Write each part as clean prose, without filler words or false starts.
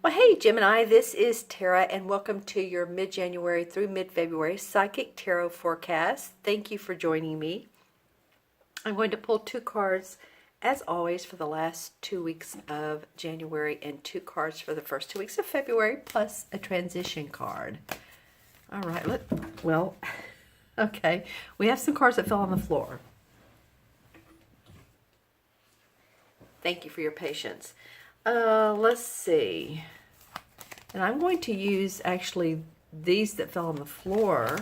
Well, hey, Gemini, this is Tara, and welcome to your mid-January through mid-February Psychic Tarot forecast. Thank you for joining me. I'm going to pull two cards, as always, for the last 2 weeks of January and two cards for the first 2 weeks of February, plus a transition card. All right, okay, we have some cards that fell on the floor. Thank you for your patience. Let's see. And I'm going to use actually these that fell on the floor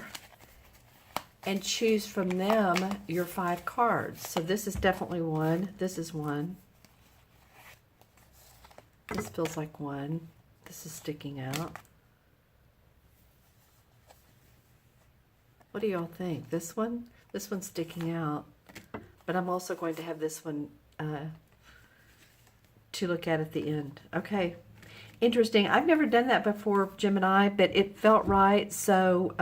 and choose from them your 5 cards. So this is definitely one. This is one. This feels like one. This is sticking out. What do y'all think? This one? This one's sticking out. But I'm also going to have this one to look at the end. Okay. Interesting. I've never done that before, Gemini, but it felt right, so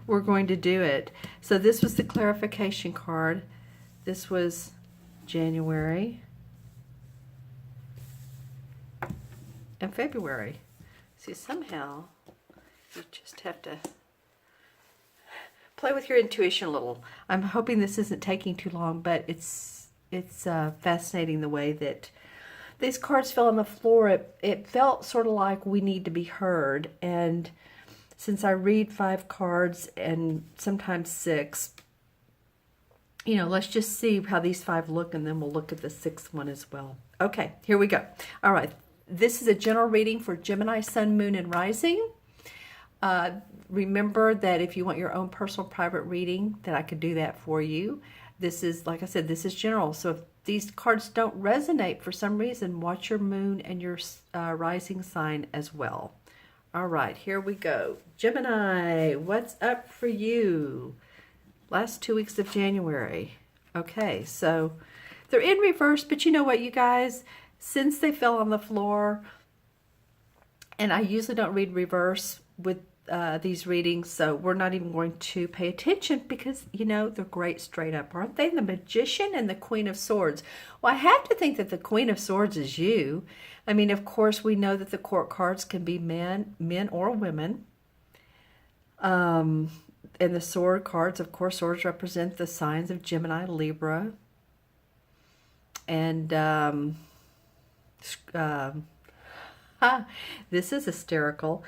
we're going to do it. So this was the clarification card. This was January and February. See, somehow you just have to play with your intuition a little. I'm hoping this isn't taking too long, but it's fascinating the way that these cards fell on the floor. It felt sort of like we need to be heard. And since I read 5 cards and sometimes 6, you know, let's just see how these 5 look, and then we'll look at the 6th one as well. Okay, here we go. All right, this is a general reading for Gemini, Sun, Moon, and Rising. Remember that if you want your own personal private reading, that I could do that for you. This is, like I said, this is general. So if these cards don't resonate for some reason, watch your moon and your rising sign as well. All right, here we go. Gemini, what's up for you? Last 2 weeks of January. Okay, so they're in reverse, but you know what, you guys? Since they fell on the floor, and I usually don't read reverse with these readings, so we're not even going to pay attention because, you know, they're great straight up, aren't they? The Magician and the Queen of Swords. Well, I have to think that the Queen of Swords is you. I mean, of course, we know that the court cards can be men or women. And the sword cards, of course, swords represent the signs of Gemini, Libra. And this is hysterical.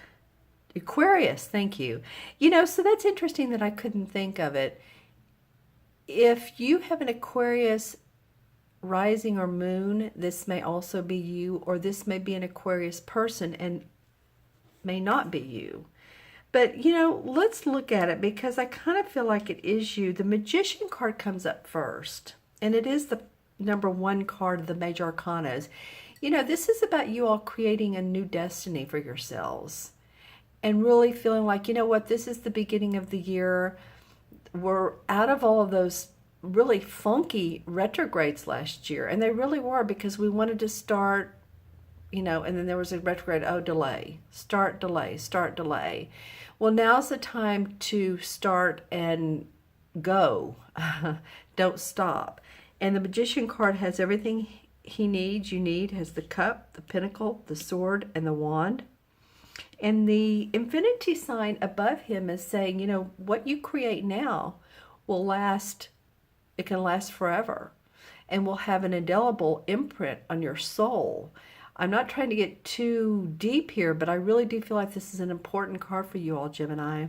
Aquarius, thank you. You know, so that's interesting that I couldn't think of it. If you have an Aquarius rising or moon, this may also be you, or this may be an Aquarius person and may not be you. But, you know, let's look at it because I kind of feel like it is you. The Magician card comes up first, and it is the number 1 card of the major arcanas. You know, this is about you all creating a new destiny for yourselves. And really feeling like, you know what, this is the beginning of the year. We're out of all of those really funky retrogrades last year. And they really were, because we wanted to start, you know, and then there was a retrograde, delay, start, delay, start, delay. Well, now's the time to start and go. Don't stop. And the Magician card has everything he needs, has the cup, the pentacle, the sword, and the wand. And the infinity sign above him is saying, you know, what you create now will last. It can last forever and will have an indelible imprint on your soul. I'm not trying to get too deep here, but I really do feel like this is an important card for you all, Gemini,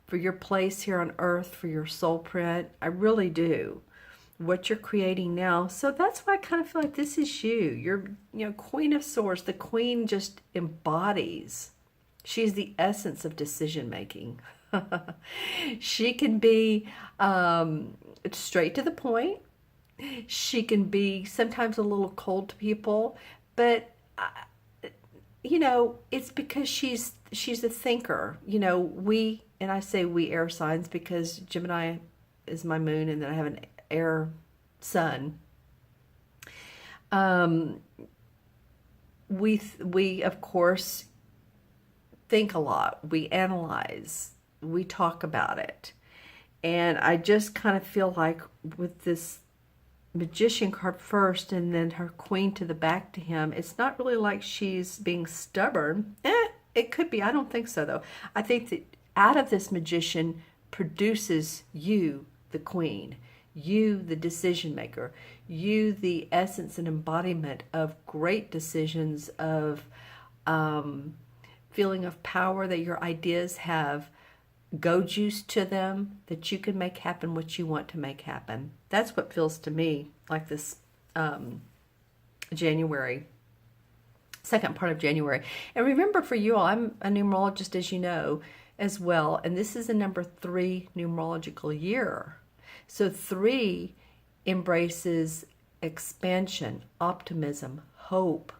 for your place here on earth, for your soul print. I really do. What you're creating now. So that's why I kind of feel like this is you. You're, you know, Queen of Swords. The Queen just embodies. She's the essence of decision making. She can be straight to the point. She can be sometimes a little cold to people, but you know, it's because she's a thinker. You know, and I say we air signs because Gemini is my moon, and then I have an air sun. We of course think a lot. We analyze. We talk about it. And I just kind of feel like with this Magician card first and then her Queen to the back to him, it's not really like she's being stubborn. It could be. I don't think so, though. I think that out of this Magician produces you, the Queen, you, the decision maker, you, the essence and embodiment of great decisions, of feeling of power, that your ideas have go juice to them, that you can make happen what you want to make happen. That's what feels to me like this January, second part of January. And remember, for you all, I'm a numerologist, as you know, as well, and this is a number 3 numerological year. So 3 embraces expansion, optimism, hope.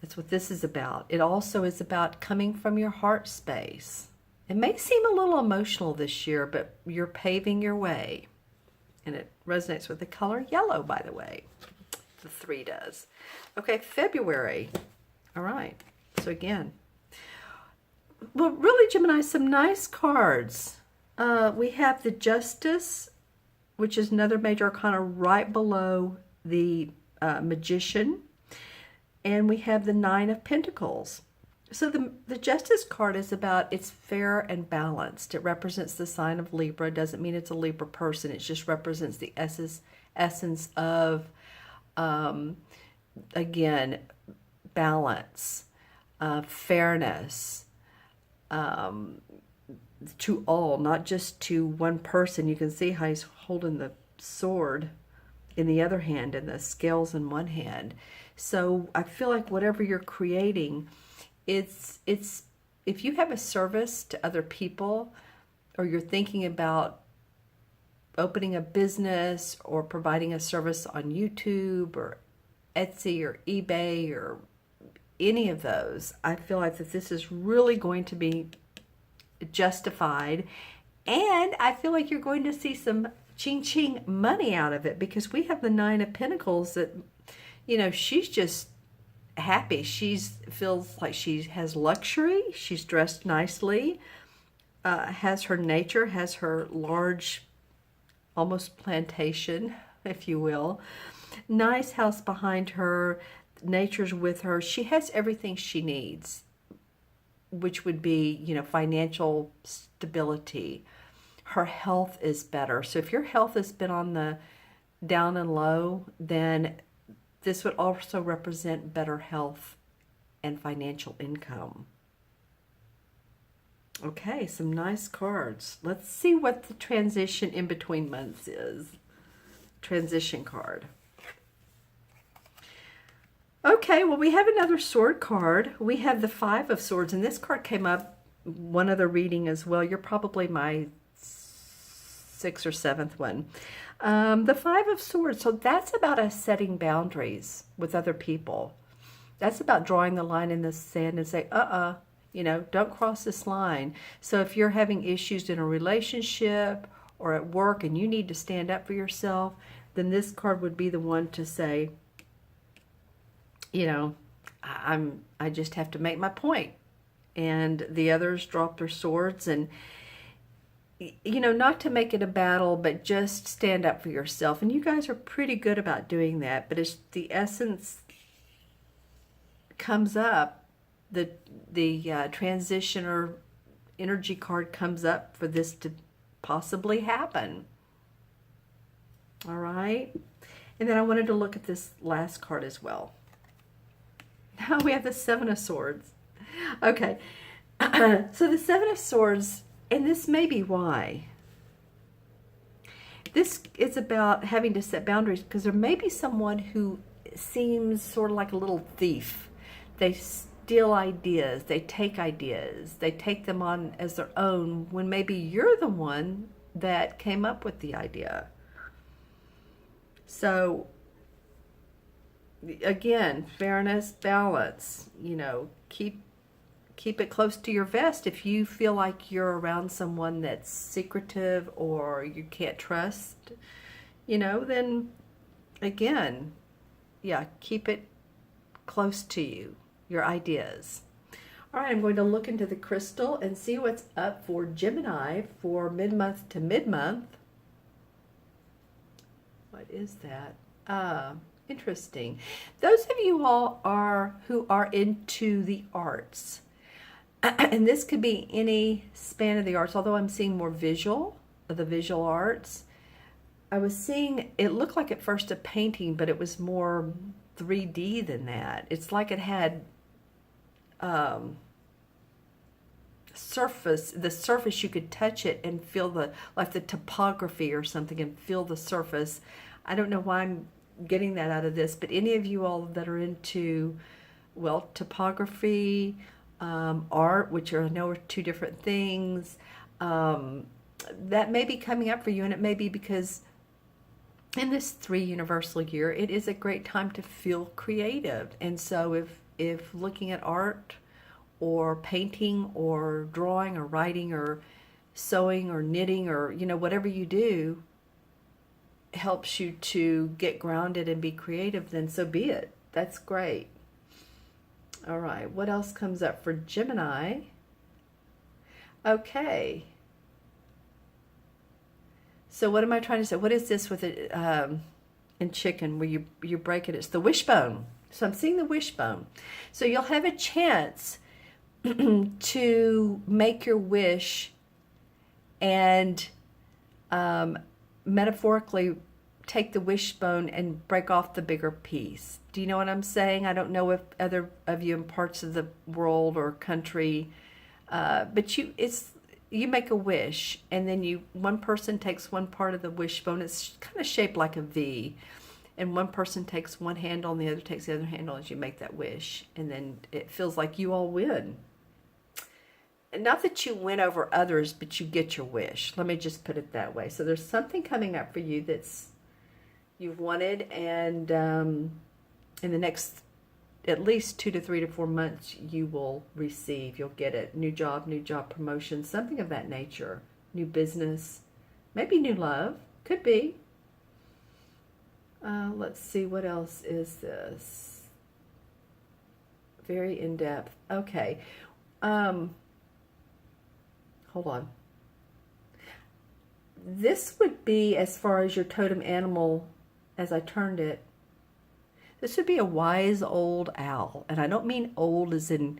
That's what this is about. It also is about coming from your heart space. It may seem a little emotional this year, but you're paving your way. And it resonates with the color yellow, by the way. The 3 does. Okay, February. All right. So again, well, really, Gemini, some nice cards. We have the Justice, which is another major arcana right below the Magician. And we have the 9 of Pentacles. So the Justice card is about, it's fair and balanced. It represents the sign of Libra. It doesn't mean it's a Libra person. It just represents the essence of, again, balance, fairness, to all, not just to one person. You can see how he's holding the sword in the other hand and the scales in one hand. So I feel like whatever you're creating, it's if you have a service to other people, or you're thinking about opening a business or providing a service on YouTube or Etsy or eBay or any of those, I feel like that this is really going to be justified, and I feel like you're going to see some ching money out of it, because we have the 9 of Pentacles that, you know, she's just happy. She feels like she has luxury. She's dressed nicely, has her nature, has her large, almost plantation, if you will. Nice house behind her. Nature's with her. She has everything she needs, which would be, you know, financial stability. Her health is better. So if your health has been on the down and low, then this would also represent better health and financial income. Okay, some nice cards. Let's see what the transition in between months is. Transition card. Okay, well, we have another sword card. We have the 5 of Swords, and this card came up one other reading as well. You're probably my 6th or 7th one. The 5 of Swords, so that's about us setting boundaries with other people. That's about drawing the line in the sand and say, you know, don't cross this line. So if you're having issues in a relationship or at work and you need to stand up for yourself, then this card would be the one to say, you know, I just have to make my point. And the others drop their swords, and, you know, not to make it a battle, but just stand up for yourself. And you guys are pretty good about doing that. But as the essence comes up, the transition or energy card comes up for this to possibly happen. All right. And then I wanted to look at this last card as well. Now we have the 7 of Swords. Okay. So the 7 of Swords, and this may be why. This is about having to set boundaries, because there may be someone who seems sort of like a little thief. They steal ideas, they take them on as their own, when maybe you're the one that came up with the idea. So again, fairness, balance, you know, keep it close to your vest. If you feel like you're around someone that's secretive or you can't trust, you know, then again, yeah, keep it close to you, your ideas. All right, I'm going to look into the crystal and see what's up for Gemini for mid-month to mid-month. What is that? Interesting. Those of you all who are into the arts, and this could be any span of the arts, although I'm seeing more visual, of the visual arts. I was seeing, it looked like at first a painting, but it was more 3D than that. It's like it had the surface, you could touch it and feel like the topography or something, and feel the surface. I don't know why I'm getting that out of this, but any of you all that are into, well, topography, art, which I know are two different things, that may be coming up for you, and it may be because in this 3 universal year, it is a great time to feel creative. And so if looking at art or painting or drawing or writing or sewing or knitting or, whatever you do helps you to get grounded and be creative, then so be it. That's great. All right, what else comes up for Gemini? Okay. So what am I trying to say? What is this with it in chicken where you break it? It's the wishbone. So I'm seeing the wishbone. So you'll have a chance to make your wish and metaphorically take the wishbone and break off the bigger piece. Do you know what I'm saying? I don't know if other of you in parts of the world or country, but you make a wish, and then one person takes one part of the wishbone. It's kind of shaped like a V, and one person takes one handle and the other takes the other handle as you make that wish, and then it feels like you all win. And not that you win over others, but you get your wish. Let me just put it that way. So there's something coming up for you that's you've wanted, and in the next at least 2 to 3 to 4 months, you will receive. You'll get it. New job promotion, something of that nature. New business, maybe new love. Could be. Let's see, what else is this? Very in-depth. Okay. Hold on. This would be, as far as your totem animal, as I turned it, this would be a wise old owl. And I don't mean old as in,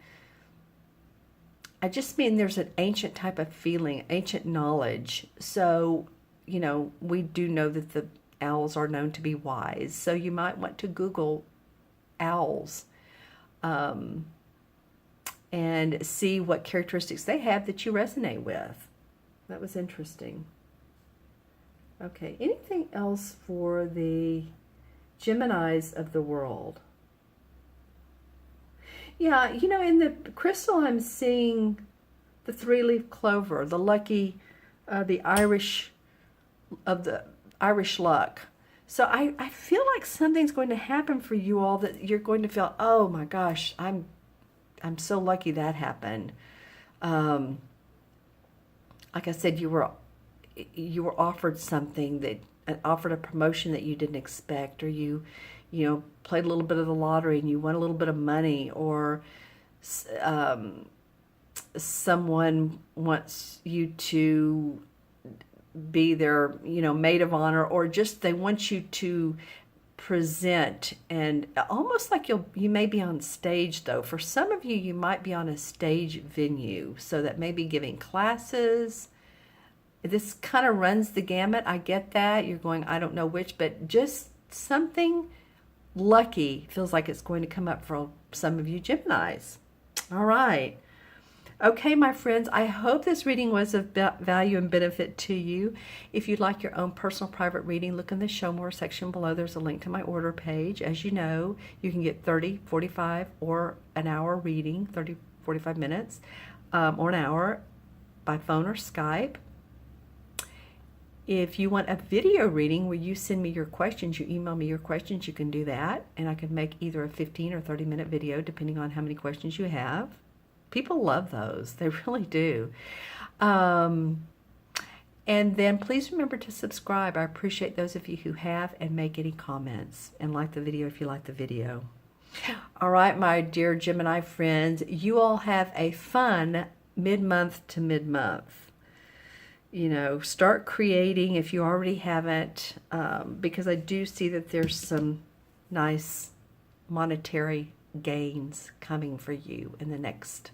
I just mean there's an ancient type of feeling, ancient knowledge. So, we do know that the owls are known to be wise. So you might want to Google owls and see what characteristics they have that you resonate with. That was interesting. Okay, anything else for the Geminis of the world? Yeah, in the crystal I'm seeing the 3-leaf clover, the lucky, the Irish luck. So I feel like something's going to happen for you all that you're going to feel, oh my gosh, I'm so lucky that happened. Like I said, you were offered something that offered a promotion that you didn't expect, or you played a little bit of the lottery and you won a little bit of money, or someone wants you to be their maid of honor, or just they want you to present, and almost like you may be on stage. Though for some of you might be on a stage venue, so that may be giving classes. This kind of runs the gamut. I get that. You're going, I don't know which, but just something lucky feels like it's going to come up for some of you Geminis. All right. Okay, my friends, I hope this reading was of value and benefit to you. If you'd like your own personal private reading, look in the Show More section below. There's a link to my order page. As you know, you can get 30, 45, or an hour reading, 30, 45 minutes, or an hour by phone or Skype. If you want a video reading where you send me your questions, you email me your questions, you can do that. And I can make either a 15 or 30-minute video, depending on how many questions you have. People love those. They really do. And then please remember to subscribe. I appreciate those of you who have, and make any comments. And like the video if you like the video. All right, my dear Gemini friends, you all have a fun mid-month to mid-month. You know, start creating if you already haven't, because I do see that there's some nice monetary gains coming for you in the next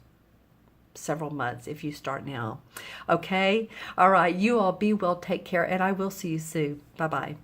several months if you start now. Okay? All right. You all be well. Take care. And I will see you soon. Bye-bye.